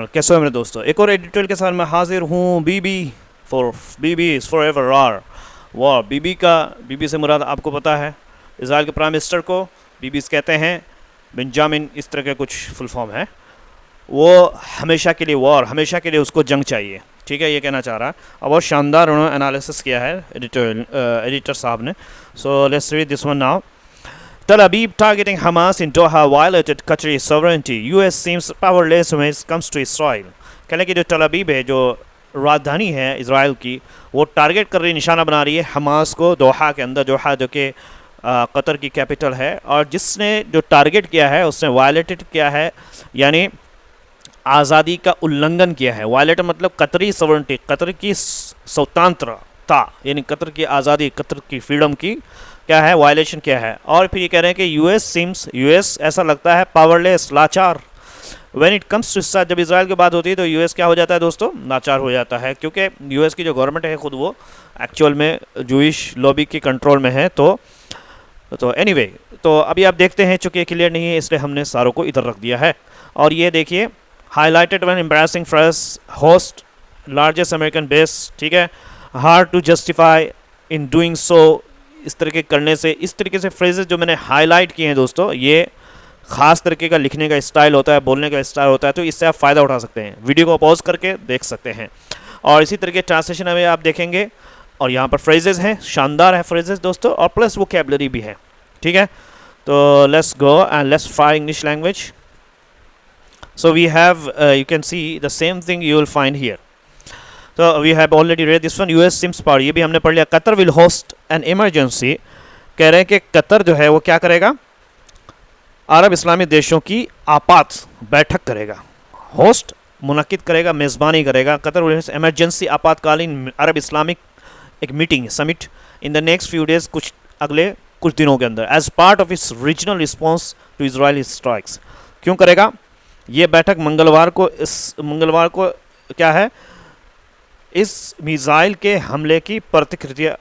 कैसे हो मेरे दोस्तों, एक और एडिटोरियल के साथ मैं हाजिर हूँ। Bibi is forever at war. Bibi से मुराद आपको पता है, इसराइल के प्राइम मिनिस्टर को बीबीज कहते हैं। बेंजामिन इस तरह के कुछ फुल फॉर्म है। वो हमेशा के लिए वॉर, हमेशा के लिए उसको जंग चाहिए, ठीक है, ये कहना चाह रहा है। अब बहुत शानदार उन्होंने एनालिसिस किया है एडिटर साहब ने। So let's read this one now. Tel Aviv targeting Hamas in Doha violated Qatari sovereignty. US seems powerless when it comes to Israel. कहने की जो तल अबीब है, जो राजधानी है इसराइल की, वो टारगेट कर रही, निशाना बना रही है हमास को दोहा के अंदर। दोहा जो कि कतर की कैपिटल है, और जिसने जो टारगेट किया है उसने वायलेटेड किया है, यानी आज़ादी का उल्लंघन किया है। वायलेट मतलब कतरी सोवरेंटी, कतर की स्वतंत्रता, यानी कतर की आज़ादी, कतर की फ्रीडम की क्या है, वायलेशन क्या है। और फिर ये कह रहे हैं कि यूएस ऐसा लगता है पावरलेस, लाचार। व्हेन इट कम्स टू जब इसराइल की बात होती है तो यूएस क्या हो जाता है दोस्तों, लाचार हो जाता है, क्योंकि यूएस की जो गवर्नमेंट है खुद वो एक्चुअल में जूइश लॉबी के कंट्रोल में है। तो एनीवे, तो अभी आप देखते हैं, चूँकि क्लियर नहीं है इसलिए हमने सारों को इधर रख दिया है। और ये देखिए, highlighted one embarrassing phrase host largest American base, ठीक है, hard to justify in doing so. इस तरह के करने से, इस तरीके से फ्रेजेस जो मैंने हाईलाइट किए हैं दोस्तों, ये ख़ास तरीके का लिखने का स्टाइल होता है, बोलने का स्टाइल होता है, तो इससे आप फ़ायदा उठा सकते हैं। वीडियो को पॉज करके देख सकते हैं, और इसी तरीके ट्रांसलेशन में आप देखेंगे। और यहाँ पर फ्रेजेस हैं, शानदार है फ्रेजेस दोस्तों, और प्लस वोकैबुलरी भी है, ठीक है। तो let's go and let's try English language. So we have, you can see the same thing you will find here. तो we have already read this one. US seems power, ये भी हमने पढ़ लिया। Qatar will host an emergency, कह रहे हैं कि कतर जो है वो क्या करेगा, अरब इस्लामी देशों की आपात बैठक करेगा। होस्ट मुनक्किद करेगा, मेज़बानी करेगा। कतर विल होस्ट इमरजेंसी, आपातकालीन अरब इस्लामिक एक meeting, summit, in the next few days, अगले कुछ दिनों के अंदर, as part of its regional response to Israeli strikes. क्यों करेगा ये बैठक? मंगलवार को क्या है, इस मिसाइल के हमले की प्रतिक्रिया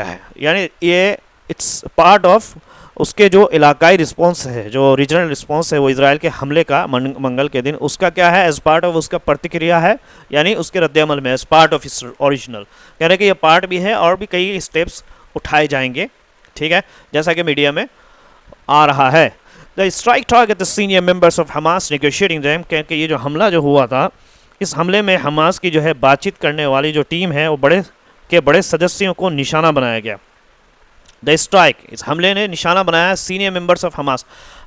है, यानी ये इट्स पार्ट ऑफ उसके जो इलाकाई रिस्पॉन्स है, जो रीजनल रिस्पॉन्स है, वो इसराइल के हमले का मंगल के दिन, उसका क्या है, एज पार्ट ऑफ उसका प्रतिक्रिया है, यानी उसके रद्द-ए-अमल में, एज पार्ट ऑफ इस ओरिजिनल। कह रहे कि ये पार्ट भी है और भी कई स्टेप्स उठाए जाएंगे, ठीक है, जैसा कि मीडिया में आ रहा है। The strike target the senior members of Hamas negotiating them, कि ये जो हमला जो हुआ था, इस हमले में हमास की जो है बातचीत करने वाली जो टीम है, वो बड़े सदस्यों को निशाना बनाया गया। द स्ट्राइक, इस हमले ने निशाना बनाया सीनियर मेंबर्स ऑफ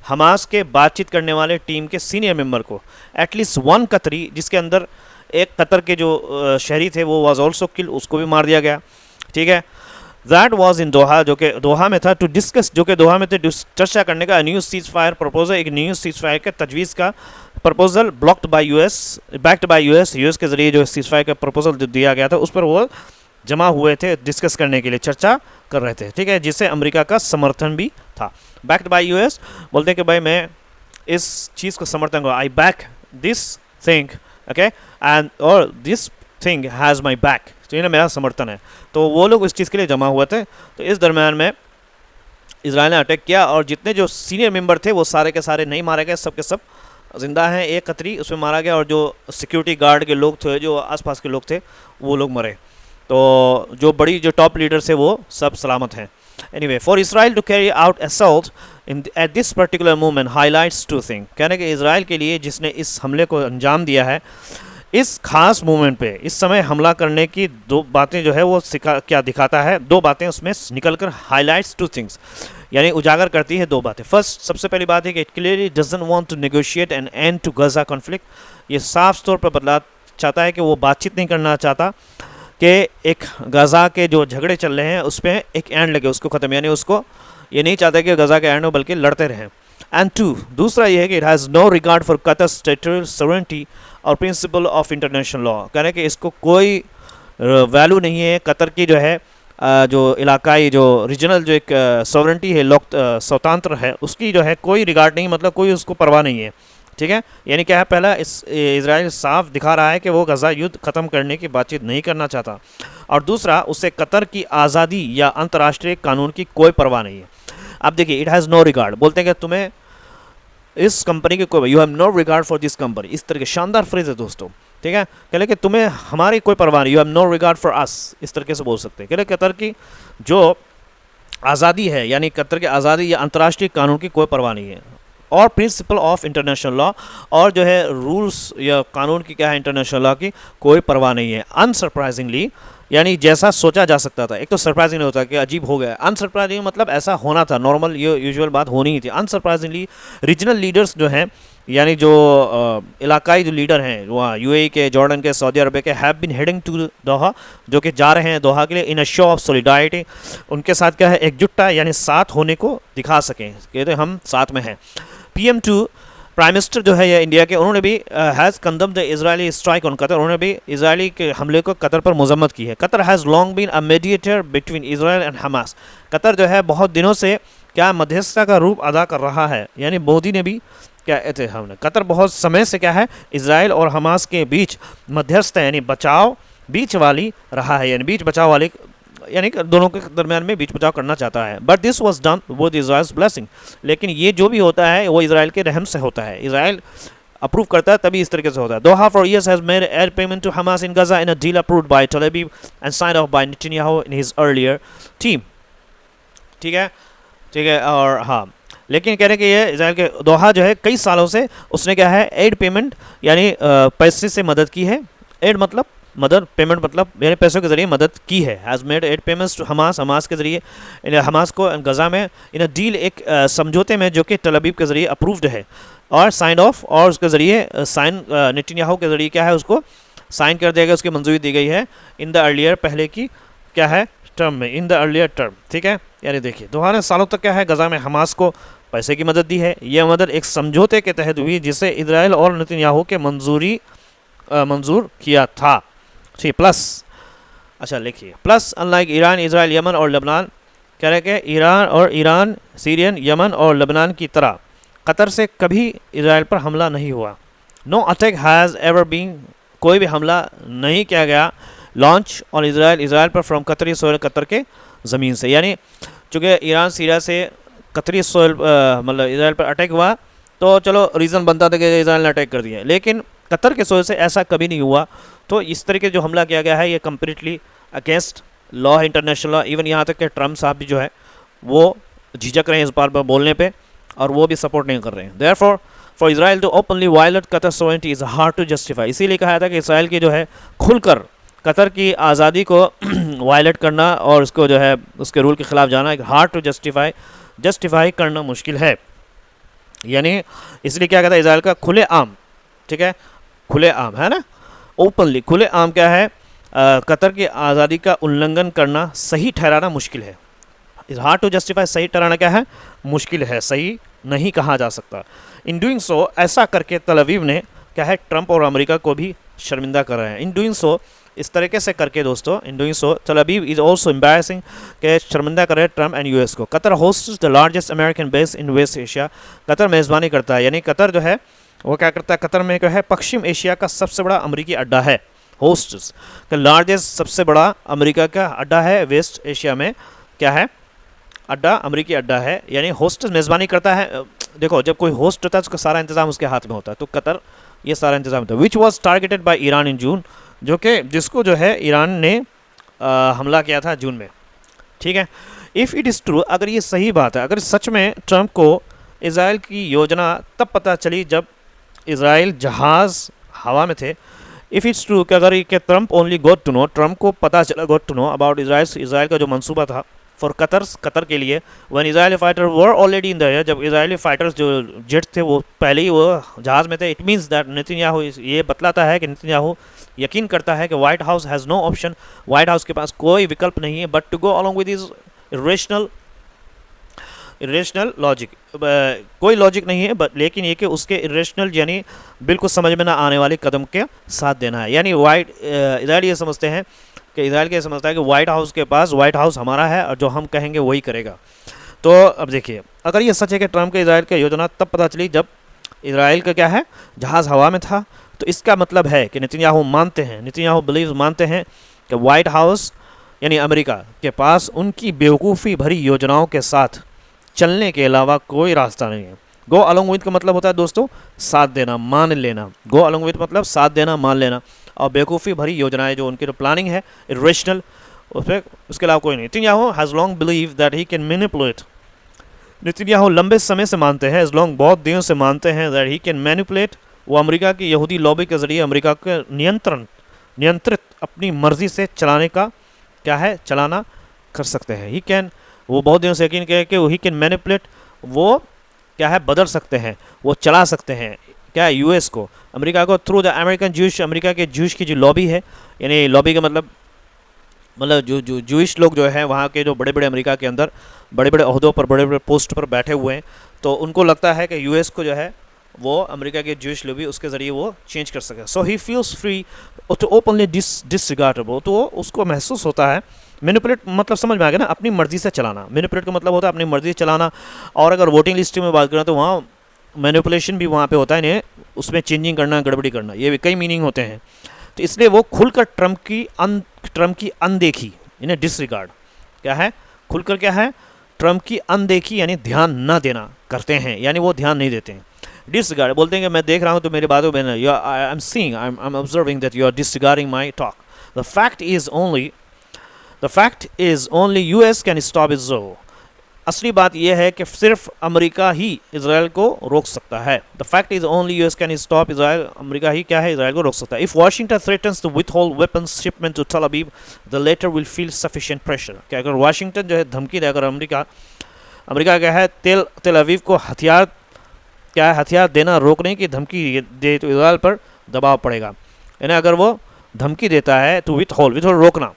हमास के बातचीत करने वाले टीम के सीनियर मेंबर को। एटलीस्ट वन कतरी, जिसके अंदर एक कतर के जो शहरी थे वो वाज ऑल्सो किल, उसको भी मार दिया गया, ठीक है। दैट वाज इन दोहा, जो कि दोहा में था, टू डिस्कस, जो कि दोहा में थे, चर्चा करने का न्यू सीज फायर प्रपोजल, एक न्यू सीज फायर के तजवीज़ का प्रपोजल, बैक्ड बाय यूएस के ज़रिए जो सीज फायर का प्रपोजल दिया गया था, उस पर वो जमा हुए थे डिस्कस करने के लिए, चर्चा कर रहे थे, ठीक है, जिससे अमेरिका का समर्थन भी था। बैक्ड बाय यूएस बोलते हैं कि भाई मैं इस चीज़ को समर्थन करूँ, I back this thing, okay, and और this thing has my back, तो ये मेरा समर्थन है। तो वो लोग इस चीज़ के लिए जमा हुए थे। तो इस दरम्यान में इसराइल ने अटैक किया, और जितने जो सीनियर मेंबर थे वो सारे के सारे नहीं मारे गए, सब के सब जिंदा हैं। एक कतरी उसमें मारा गया, और जो सिक्योरिटी गार्ड के लोग थे, जो आसपास के लोग थे, वो लोग मरे। तो जो टॉप लीडर्स थे वो सब सलामत हैं। Anyway, for Israel to carry out assault at this particular movement highlights two thing, कहने के इसराइल के लिए जिसने इस हमले को अंजाम दिया है, इस खास मूवमेंट पे इस समय हमला करने की दो बातें जो है वो क्या दिखाता है, दो बातें उसमें निकलकर हाईलाइट्स टू थिंग्स, यानी उजागर करती है दो बातें। फर्स्ट, सबसे पहली बात है कि it clearly doesn't want to negotiate an end to Gaza conflict. ये साफ तौर पर बदला चाहता है कि वो बातचीत नहीं करना चाहता कि एक गजा के जो झगड़े चल रहे हैं उस पर एक एंड लगे, उसको ख़त्म, यानी उसको ये नहीं चाहता कि गजा के एंड हो, बल्कि लड़ते रहें। एंड टू, दूसरा ये है कि it has no regard for Qatar's territorial sovereignty और प्रिंसिपल ऑफ इंटरनेशनल लॉ, कह रहे हैं कि इसको कोई वैल्यू नहीं है कतर की जो है जो इलाकाई जो रीजनल जो एक सॉवरेनिटी है, स्वतंत्र है, उसकी जो है कोई रिगार्ड नहीं, मतलब कोई उसको परवाह नहीं है, ठीक है। यानी क्या है, पहला इसराइल साफ दिखा रहा है कि वो गजा युद्ध ख़त्म करने की बातचीत नहीं करना चाहता, और दूसरा, उससे कतर की आज़ादी या अंतर्राष्ट्रीय कानून की कोई परवाह नहीं है। अब देखिए, इट हैज़ नो रिगार्ड, बोलते हैं कि तुम्हें इस कंपनी के कोई, you have no regard for this company, इस तरह के शानदार फ्रेज है दोस्तों, ठीक है। कह कि तुम्हें हमारी कोई परवाह नहीं, you have no regard for us, इस तरीके से बोल सकते हैं। कह कतर की जो आज़ादी है, यानी कतर की आज़ादी या अंतर्राष्ट्रीय कानून की कोई परवाह नहीं है, और प्रिंसिपल ऑफ इंटरनेशनल लॉ, और जो है रूल्स या कानून की क्या है इंटरनेशनल लॉ की कोई परवाह नहीं है। अनसरप्राइजिंगली, यानी जैसा सोचा जा सकता था, एक तो सरप्राइजिंग होता है कि अजीब हो गया, अनसरप्राइजिंग मतलब ऐसा होना था, नॉर्मल ये यूजुअल बात होनी ही थी। अनसरप्राइजिंगली रीजनल लीडर्स जो हैं, यानी जो इलाकाई जो लीडर हैं वहाँ यूएई के, जॉर्डन के, सऊदी अरब के, हैव बीन हेडिंग टू दोहा, जो कि जा रहे हैं दोहा के लिए, इन अ शो ऑफ सॉलिडारिटी, उनके साथ क्या है एकजुटता, यानी साथ होने को दिखा सकें, कहते हम साथ में हैं। PM2 प्राइम मिनिस्टर जो है या इंडिया के, उन्होंने भी has condemn the Israeli strike on Qatar, उन्होंने भी इजरायली के हमले को कतर पर मजम्मत की है। Qatar has long been a mediator between Israel and Hamas, Qatar जो है बहुत दिनों से क्या मध्यस्थता का रूप अदा कर रहा है, यानी मोदी ने भी क्या थे हमने, कतर बहुत समय से क्या है इजराइल और हमास के बीच मध्यस्थ, यानी बचाव बीच वाली रहा है, यानी बीच बचाव वाली, यानी दोनों के दरमियान में बीच बचाव करना चाहता है। But this was done with Israel's blessing, लेकिन ये जो भी होता है वो इजराइल के रहम से होता है, इजराइल अप्रूव करता है तभी इस तरीके से होता है। Doha for years has made aid payment to Hamas in Gaza in a deal approved by Tel Aviv and signed off by Netanyahu in his earlier term, ठीक है। और हाँ, लेकिन कह रहे हैं कि ये इजराइल के दोहा जो है कई सालों से उसने क्या है एड पेमेंट, यानी पैसे से मदद की है। एड मतलब मदद, पेमेंट मतलब यानी पैसों के जरिए मदद की है। Has made aid payments to Hamas, Hamas के जरिए हमास को गजा में इन अ डील, एक समझौते में जो कि टेल अवीव के जरिए अप्रूव्ड है और साइन ऑफ, और उसके ज़रिए साइन नेतन्याहू के ज़रिए क्या है उसको साइन कर दिया गया, उसकी मंजूरी दी गई है इन द अर्लियर, पहले की क्या है टर्म में, इन द अर्लियर टर्म, ठीक है। यानी देखिए दोहा ने सालों तक क्या है गजा में हमास को पैसे की मदद दी है। यह मदद एक समझौते के तहत हुई जिसे इजराइल और नेतन्याहू के मंजूर किया था, ठीक। प्लस, अच्छा लिखिए plus, unlike Iran, Israel, Yemen और लेबनान, कह रहे कि ईरान, सीरियन, यमन और लेबनान की तरह कतर से कभी इजराइल पर हमला नहीं हुआ। No attack has ever been, कोई भी हमला नहीं किया गया लॉन्च ऑन इजराइल पर फ्रॉम कतरी सोयल, कतर के ज़मीन से, यानी चूँकि ईरान सीरिया से कतरी सोयल मतलब इजराइल पर अटैक हुआ तो चलो रीज़न बनता था कि इजराइल ने अटैक कर दिया, लेकिन कतर के सोयल से ऐसा कभी नहीं हुआ। तो इस तरीके जो हमला किया गया है ये completely against law, international law. Even यहाँ तक कि ट्रम्प साहब भी जो है वो झिझक रहे हैं इस बार पर बोलने पे, और वो भी सपोर्ट नहीं कर रहे हैं। Therefore for Israel to openly violate Qatar sovereignty is hard to justify, इसीलिए कहा था कि इसराइल की जो है खुलकर कतर की आज़ादी को वायलेट करना और उसको जो है उसके रूल के ख़िलाफ़ जाना एक हार्ड टू जस्टिफाई करना मुश्किल है। यानी इसलिए क्या कहता है इजराइल का खुले आम, ठीक है, खुले आम है ना, ओपनली खुले आम क्या है कतर की आज़ादी का उल्लंघन करना सही ठहराना मुश्किल है। इज़ हार्ड टू जस्टिफाई, सही ठहराना क्या है मुश्किल है, सही नहीं कहा जा सकता। इन डूइंग सो, ऐसा करके तल अवीव ने क्या है ट्रंप और अमेरिका को भी शर्मिंदा कर रहे हैं। इन डूइंग सो, इस तरीके से करके दोस्तों, इन डूइंग सो तल अवीव इज़ ऑल्सो एम्बैरसिंग के शर्मिंदा कर रहे हैं ट्रंप एंड यूएस को। Qatar hosts the largest American base in West Asia, Qatar मेज़बानी करता है, यानी कतर जो है वो क्या करता है, कतर में क्या है पश्चिम एशिया का सबसे बड़ा अमेरिकी अड्डा है। होस्ट्स का लार्जेस्ट, सबसे बड़ा अमेरिका का अड्डा है वेस्ट एशिया में, क्या है अड्डा, अमेरिकी अड्डा है, यानी होस्ट मेज़बानी करता है। देखो जब कोई होस्ट होता है उसका सारा इंतजाम उसके हाथ में होता है, तो कतर ये सारा इंतजाम होता है। Which was targeted by Iran in June, जो कि जिसको जो है ईरान ने हमला किया था जून में, ठीक है। इफ़ इट इज़ ट्रू, अगर ये सही बात है, अगर सच में ट्रंप को इसराइल की योजना तब पता चली जब इसराइल जहाज़ हवा में थे। इफ़ इट्स ट्रू कि अगर ये Trump only got to know, Trump को पता चला got to know about Israel का जो मंसूबा था फॉर कतर के लिए, one Israeli fighter were already in the air, जब इजरायली फाइटर्स जो जेट थे वो पहले ही वो जहाज़ में थे। इट मीन्स दैट नेतन्याहू, ये बतलाता है कि नेतन्याहू यकीन करता है कि White House has no option, White House के पास कोई विकल्प नहीं है but to go along with is irrational logic, कोई लॉजिक नहीं है बट लेकिन ये कि उसके इरेशनल यानी बिल्कुल समझ में ना आने वाले कदम के साथ देना है। यानी इजराइल ये समझते हैं कि इजराइल ये समझता है कि व्हाइट हाउस के पास, व्हाइट हाउस हमारा है और जो हम कहेंगे वही करेगा। तो अब देखिए अगर ये सच है कि ट्रंप के इजराइल की योजना तब पता चली जब इजराइल का क्या है जहाज़ हवा में था, तो इसका मतलब है कि नेतन्याहू मानते हैं कि व्हाइट हाउस यानी अमेरिका के पास उनकी बेवकूफ़ी भरी योजनाओं के साथ चलने के अलावा कोई रास्ता नहीं है। गो अलॉन्ग विद का मतलब होता है दोस्तों साथ देना, मान लेना। गो अलॉन्ग विद मतलब साथ देना, मान लेना। और बेवकूफ़ी भरी योजनाएं जो उनकी जो प्लानिंग है इरेशनल, उस पर उसके अलावा कोई नहीं। Netanyahu has long believe that he can manipulate, Netanyahu लंबे समय से मानते हैं, लॉन्ग बहुत दिनों से मानते हैं, दैट ही कैन मैनिपुलेट, वो अमेरिका की यहूदी लॉबी के जरिए अमेरिका के नियंत्रित अपनी मर्जी से चलाने का क्या है, चलाना कर सकते हैं। ही कैन, वो बहुत दिनों से यकीन किया कि ही कैन मैनिपुलेट, वो क्या है बदल सकते हैं, वो चला सकते हैं क्या है यूएस को, अमेरिका को, through the American Jews, America के जूश की जो लॉबी है, यानी लॉबी का मतलब जो जूइश लोग जो है वहाँ के जो बड़े बड़े अमेरिका के अंदर बड़े बड़े ओहदों पर बड़े बड़े पोस्ट पर बैठे हुए हैं, तो उनको लगता है कि यूएस को जो है वो अमेरिका के जूइश लॉबी उसके ज़रिए वो चेंज कर सके। So he feels free to openly disregardable, तो उसको महसूस होता है। मैनिपुलेट मतलब समझ में आ गया ना, अपनी मर्जी से चलाना। मैनिपुलेट का मतलब होता है अपनी मर्जी से चलाना। और अगर वोटिंग लिस्ट में बात करें तो वहाँ मैनिपुलेशन भी वहाँ पे होता है, इन्हें उसमें चेंजिंग करना, गड़बड़ी करना, ये भी कई मीनिंग होते हैं। तो इसलिए वो खुलकर ट्रम्प की अनदेखी, इन्हें डिसरिगार्ड क्या है, खुलकर क्या है, ट्रम्प की अनदेखी यानी ध्यान न देना करते हैं, यानी वो ध्यान नहीं देते हैं। डिसरिगार्ड बोलते हैं कि मैं देख रहा हूँ तो मेरी बातों में you I am seeing, I am observing that you are disregarding my talk. The fact is only US can stop Israel. असली बात यह है कि सिर्फ अमेरिका ही इसराइल को रोक सकता है। The fact is only US can stop Israel, America ही क्या है, इसराइल को रोक सकता है। If Washington threatens to withhold weapons shipment to Tel Aviv, the latter will feel sufficient pressure. क्या अगर वाशिंगटन जो है धमकी देकर अमेरिका क्या है तेल अवीव को हथियार देना रोकने की धमकी दे तो इसराइल पर दबाव पड़ेगा। यानी अगर वो धमकी देता है तो विथहोल्ड रोकना,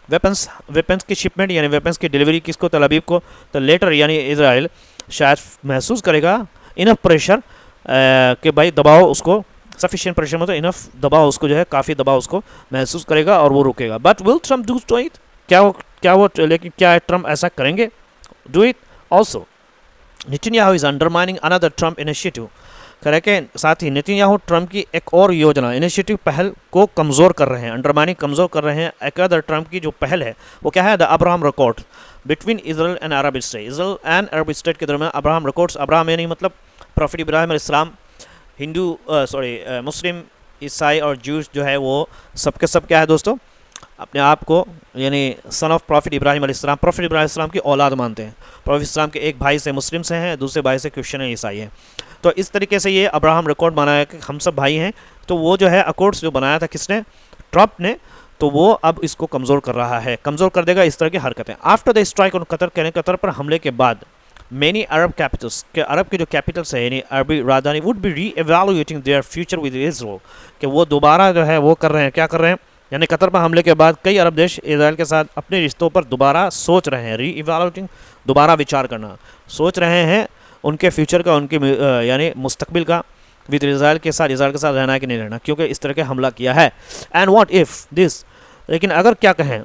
वेपन्स की शिपमेंट यानी वेपन्स की डिलीवरी किसको, तेल अवीव को, तो लेटर यानी इजराइल शायद महसूस करेगा इनफ प्रेशर कि भाई दबाव उसको, सफिशिएंट प्रेशर मतलब इनफ दबाव उसको जो है, काफ़ी दबाव उसको महसूस करेगा और वो रुकेगा। But will Trump do it, लेकिन क्या ट्रम्प ऐसा करेंगे, do it also. Netanyahu is undermining another Trump initiative, कह के साथ ही नेतन्याहू ट्रम्प की एक और योजना, इनिशिएटिव, पहल को कमज़ोर कर रहे हैं, अंडरमाइनिंग कमज़ोर कर रहे हैं। एक अदर ट्रम्प की जो पहल है वो क्या है, the Abraham accord between Israel and Arab state, Israel and Arab state के दरमियान अब्राहम अकॉर्ड्स, अब्राहम यानी मतलब प्रॉफिट इब्राहिम अलैहिस्सलाम, मुस्लिम, ईसाई और जूस जो है वो सबके सब क्या है दोस्तों, अपने आप को यानी सन ऑफ प्रॉफिट इब्राहिम अलैहिस्सलाम, प्रॉफिट इब्राहिम अलैहिस्सलाम की औलाद मानते हैं। प्रॉफिट इस्लाम के एक भाई से मुस्लिम से हैं, दूसरे भाई से क्रिश्चियन है, ईसाई है। तो इस तरीके से ये अब्राहम रिकॉर्ड बनाया कि हम सब भाई हैं। तो वो जो है अकॉर्ड्स जो बनाया था किसने, ट्रम्प ने, तो वो अब इसको कमज़ोर कर रहा है, कमज़ोर कर देगा इस तरह की हरकतें। After the strike on Qatar, कहने कतर पर हमले के बाद मेनी अरब कैपिटल्स के, अरब के जो कैपिटल्स है यानी अरबी राजधानी, वुड बी री evaluating their future with Israel, कि वो दोबारा जो है वो कर रहे हैं, क्या कर रहे हैं, यानी कतर पर हमले के बाद कई अरब देश इजराइल के साथ अपने रिश्तों पर दोबारा सोच रहे हैं, री इवेल्युएटिंग दोबारा विचार करना, सोच रहे हैं उनके फ्यूचर का, उनके यानी मुस्तकबिल का, विद इजराइल के साथ रहना है कि नहीं रहना, क्योंकि इस तरह के हमला किया है। एंड व्हाट इफ़ दिस, लेकिन अगर क्या कहें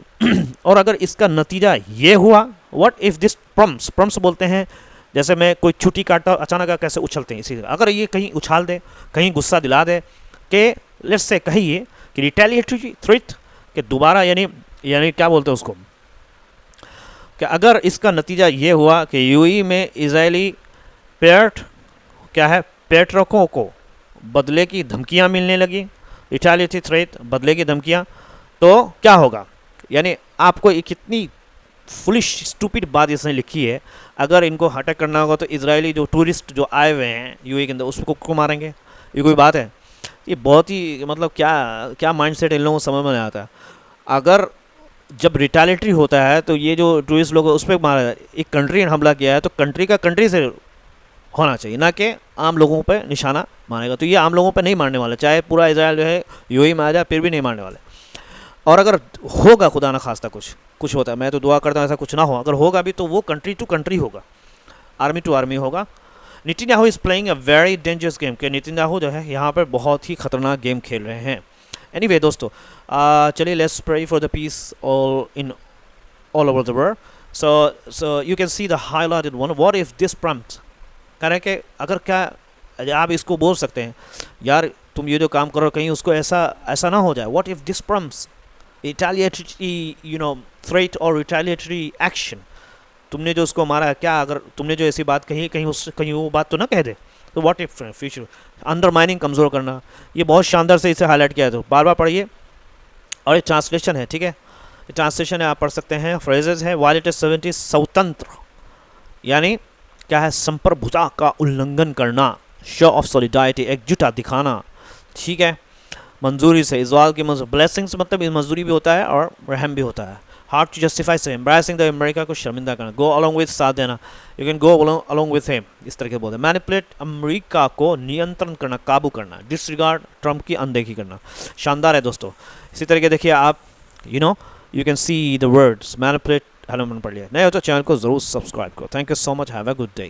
और अगर इसका नतीजा ये हुआ, व्हाट इफ़ दिस प्रम्स बोलते हैं, जैसे मैं कोई छुट्टी काटता अचानक कैसे उछलते हैं, इसी अगर ये कहीं उछाल दे, कहीं गुस्सा दिला दे कि लेट्स से कहिए कि रिटेलिएटरी थ्रेट, कि दोबारा यानी क्या बोलते हैं उसको, कि अगर इसका नतीजा ये हुआ कि यूएई में इजरायली पेट्रोकों को बदले की धमकियां मिलने लगी, रिटेलिएटरी थ्रेट, बदले की धमकियां, तो क्या होगा। यानी आपको ये कितनी फुलिश स्टूपिड बात इसने लिखी है। अगर इनको अटैक करना होगा तो इजरायली जो टूरिस्ट जो आए हुए हैं यूएई के अंदर उसको मारेंगे, ये कोई बात है। ये बहुत ही मतलब क्या माइंडसेट इन लोगों को समझ में नहीं आता। अगर जब रिटेलिएटरी होता है तो ये जो टूरिस्ट लोग उस पर मारा, एक कंट्री ने हमला किया है तो कंट्री से होना चाहिए, ना कि आम लोगों पे निशाना मारेगा। तो ये आम लोगों पे नहीं मारने वाले, चाहे पूरा इजराइल जो है यूएई में आ जाए फिर भी नहीं मारने वाले। और अगर होगा खुदा ना खास्ता कुछ होता है, मैं तो दुआ करता हूँ ऐसा कुछ ना हो, अगर होगा भी तो वो कंट्री टू कंट्री होगा, आर्मी टू आर्मी होगा। Netanyahu is playing a very dangerous game, कि नेतन्याहू जो है यहाँ पर बहुत ही खतरनाक गेम खेल रहे हैं। एनीवे दोस्तों, चलिए let's pray for the peace all over the world. So you can see the highlighted one, what if this prompt, कह रहे कि अगर क्या आप इसको बोल सकते हैं, यार तुम ये जो काम करो कहीं उसको ऐसा ना हो जाए, what if this prompts retaliatory threat और रिटेलिएटरी एक्शन, तुमने जो उसको मारा, क्या अगर तुमने जो ऐसी बात कही कहीं वो बात तो ना कह दे तो व्हाट इफ फ्यूचर, अंडरमाइनिंग, कमज़ोर करना, ये बहुत शानदार से इसे हाईलाइट किया है, तो बार बार पढ़िए। और ये ट्रांसलेशन है, ठीक है, ये ट्रांसलेशन है, आप पढ़ सकते हैं। फ्रेजेज है, वाइल इट इज 70 स्वतंत्र, यानी क्या है, संप्रभुता का उल्लंघन करना, शो ऑफ सॉलिडारिटी, एकजुटता दिखाना, ठीक है, मंजूरी से, इजवाल की मंजूरी, ब्लेसिंग्स मतलब मंजूरी भी होता है और रहम भी होता है। हार्ड टू जस्टिफाई से, एम्ब्रेसिंग द अमेरिका को शर्मिंदा करना, गो अलोंग विथ, साथ देना, you can go along with him, इस तरह के बोलते हैं। मैनिपुलेट, अमेरिका को नियंत्रण करना, काबू करना। डिसरिगार्ड, ट्रंप की अनदेखी करना। शानदार है दोस्तों। इसी तरीके देखिए आप, you can see the words manipulate. Hello, मैंने पढ़ लिया। नए हो तो चैनल को जरूर सब्सक्राइब करो। Thank you so much, have a good day.